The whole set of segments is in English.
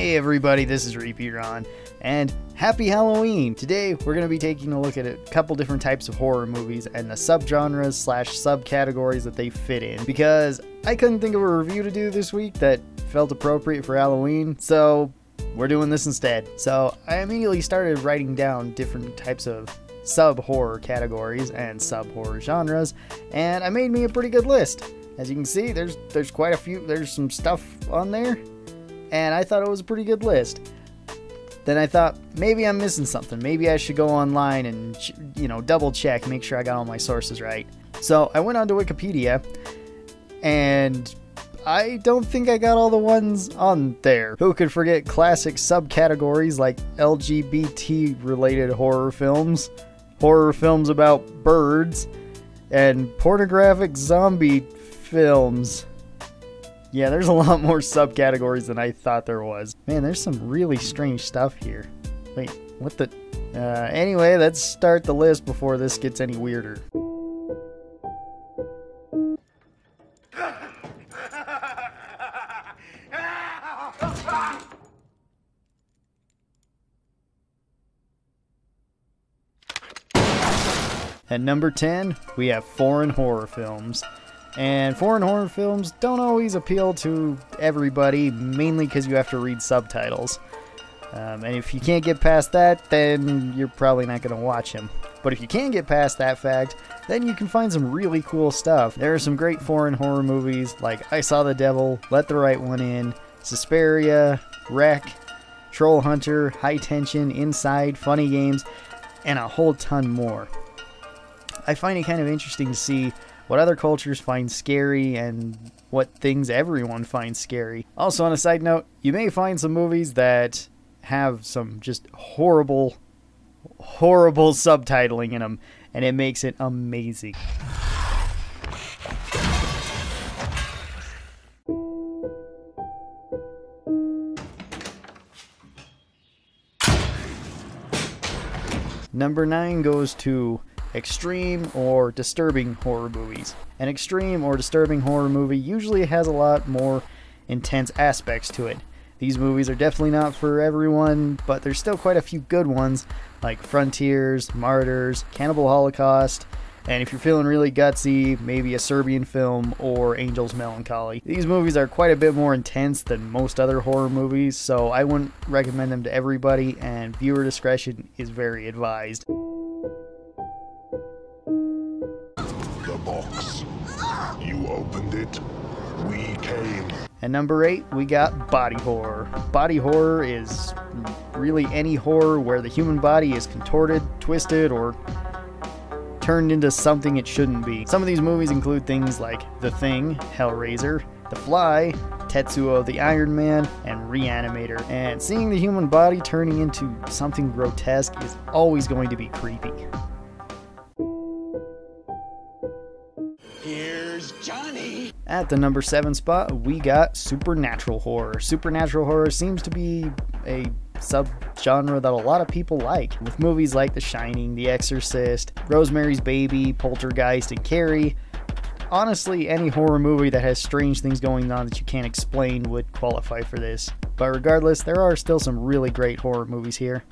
Hey everybody, this is Repeat Ron, and happy Halloween! Today we're going to be taking a look at a couple different types of horror movies and the subgenres slash subcategories that they fit in, because I couldn't think of a review to do this week that felt appropriate for Halloween, so we're doing this instead. So I immediately started writing down different types of sub-horror categories and sub-horror genres, and I made me a pretty good list. As you can see, there's quite a few, there's some stuff on there, and I thought it was a pretty good list. Then I thought, maybe I'm missing something. Maybe I should go online and, double check, make sure I got all my sources right. So I went onto Wikipedia, and I don't think I got all the ones on there. Who could forget classic subcategories like LGBT-related horror films about birds, and pornographic zombie films. Yeah, there's a lot more subcategories than I thought there was. Man, there's some really strange stuff here. Wait, what the... Anyway, let's start the list before this gets any weirder. At number 10, we have foreign horror films. And foreign horror films don't always appeal to everybody, mainly because you have to read subtitles. And if you can't get past that, then you're probably not going to watch them. But if you can get past that fact, then you can find some really cool stuff. There are some great foreign horror movies like I Saw the Devil, Let the Right One In, Suspiria, Wreck, Troll Hunter, High Tension, Inside, Funny Games, and a whole ton more. I find it kind of interesting to see what other cultures find scary and what things everyone finds scary. Also, on a side note, you may find some movies that have some just horrible subtitling in them, and it makes it amazing. Number 9 goes to extreme or disturbing horror movies. An extreme or disturbing horror movie usually has a lot more intense aspects to it. These movies are definitely not for everyone, but there's still quite a few good ones like Frontiers, Martyrs, Cannibal Holocaust, and if you're feeling really gutsy, maybe a Serbian film or Angel's Melancholy. These movies are quite a bit more intense than most other horror movies, so I wouldn't recommend them to everybody, and viewer discretion is very advised. Box. You opened it. We came. At number 8, we got body horror. Body horror is really any horror where the human body is contorted, twisted, or turned into something it shouldn't be. Some of these movies include things like The Thing, Hellraiser, The Fly, Tetsuo the Iron Man, and Reanimator. And seeing the human body turning into something grotesque is always going to be creepy. At the number 7 spot, we got supernatural horror. Supernatural horror seems to be a subgenre that a lot of people like, with movies like The Shining, The Exorcist, Rosemary's Baby, Poltergeist, and Carrie. Honestly, any horror movie that has strange things going on that you can't explain would qualify for this. But regardless, there are still some really great horror movies here.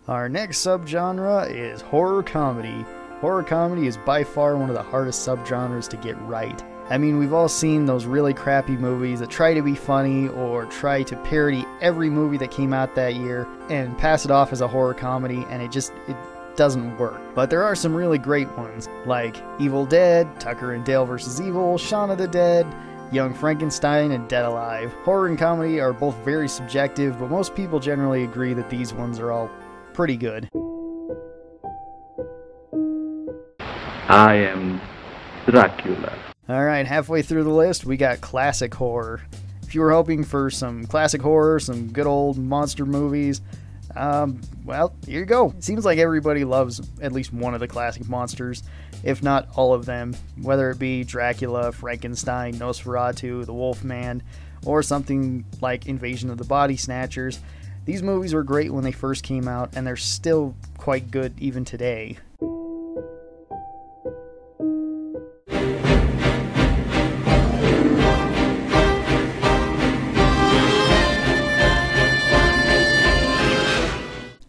Our next subgenre is horror comedy. Horror comedy is by far one of the hardest subgenres to get right. I mean, we've all seen those really crappy movies that try to be funny or try to parody every movie that came out that year and pass it off as a horror comedy, and it doesn't work. But there are some really great ones, like Evil Dead, Tucker and Dale vs. Evil, Shaun of the Dead, Young Frankenstein, and Dead Alive. Horror and comedy are both very subjective, but most people generally agree that these ones are all pretty good. I am Dracula. Alright, halfway through the list, we got classic horror. If you were hoping for some classic horror, some good old monster movies, well, here you go. It seems like everybody loves at least one of the classic monsters, if not all of them, whether it be Dracula, Frankenstein, Nosferatu, the Wolfman, or something like Invasion of the Body Snatchers. These movies were great when they first came out, and they're still quite good even today.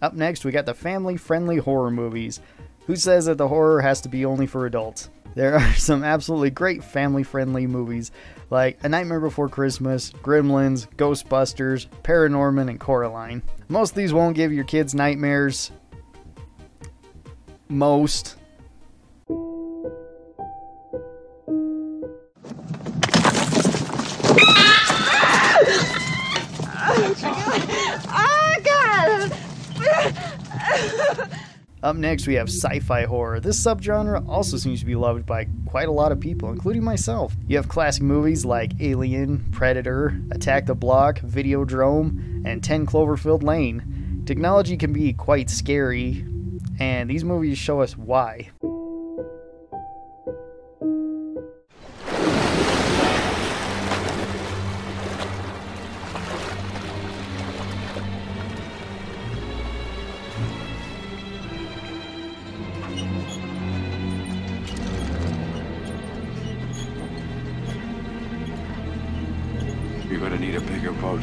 Up next, we got the family-friendly horror movies. Who says that the horror has to be only for adults? There are some absolutely great family-friendly movies like A Nightmare Before Christmas, Gremlins, Ghostbusters, Paranorman, and Coraline. Most of these won't give your kids nightmares. Most. Up next, we have sci-fi horror. This subgenre also seems to be loved by quite a lot of people, including myself. You have classic movies like Alien, Predator, Attack the Block, Videodrome, and 10 Cloverfield Lane. Technology can be quite scary, and these movies show us why. You're gonna need a bigger boat.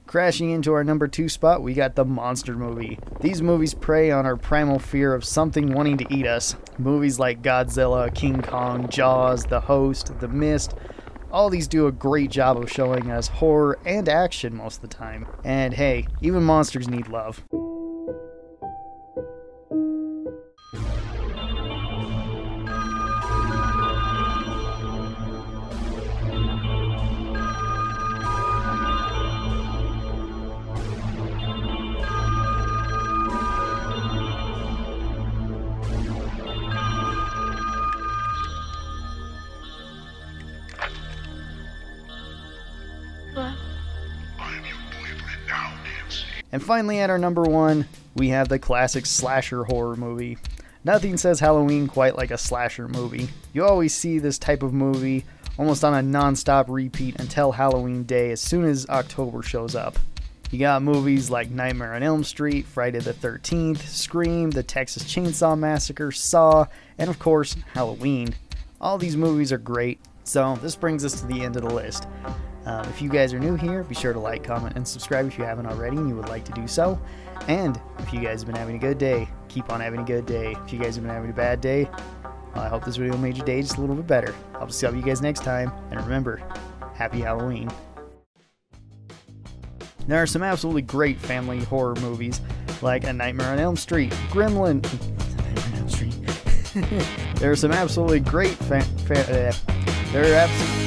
Crashing into our number 2 spot, we got the monster movie. These movies prey on our primal fear of something wanting to eat us. Movies like Godzilla, King Kong, Jaws, The Host, The Mist, all these do a great job of showing us horror and action most of the time. And hey, even monsters need love. And finally, at our number 1, we have the classic slasher horror movie. Nothing says Halloween quite like a slasher movie. You always see this type of movie almost on a non-stop repeat until Halloween Day as soon as October shows up. You got movies like Nightmare on Elm Street, Friday the 13th, Scream, The Texas Chainsaw Massacre, Saw, and of course, Halloween. All these movies are great, so this brings us to the end of the list. If you guys are new here, be sure to like, comment, and subscribe if you haven't already and you would like to do so. And if you guys have been having a good day, keep on having a good day. If you guys have been having a bad day, I hope this video made your day just a little bit better. I'll see you guys next time, and remember, happy Halloween. There are some absolutely great family horror movies, like A Nightmare on Elm Street, Gremlin... Nightmare on Elm Street. There are some absolutely great there are absolutely...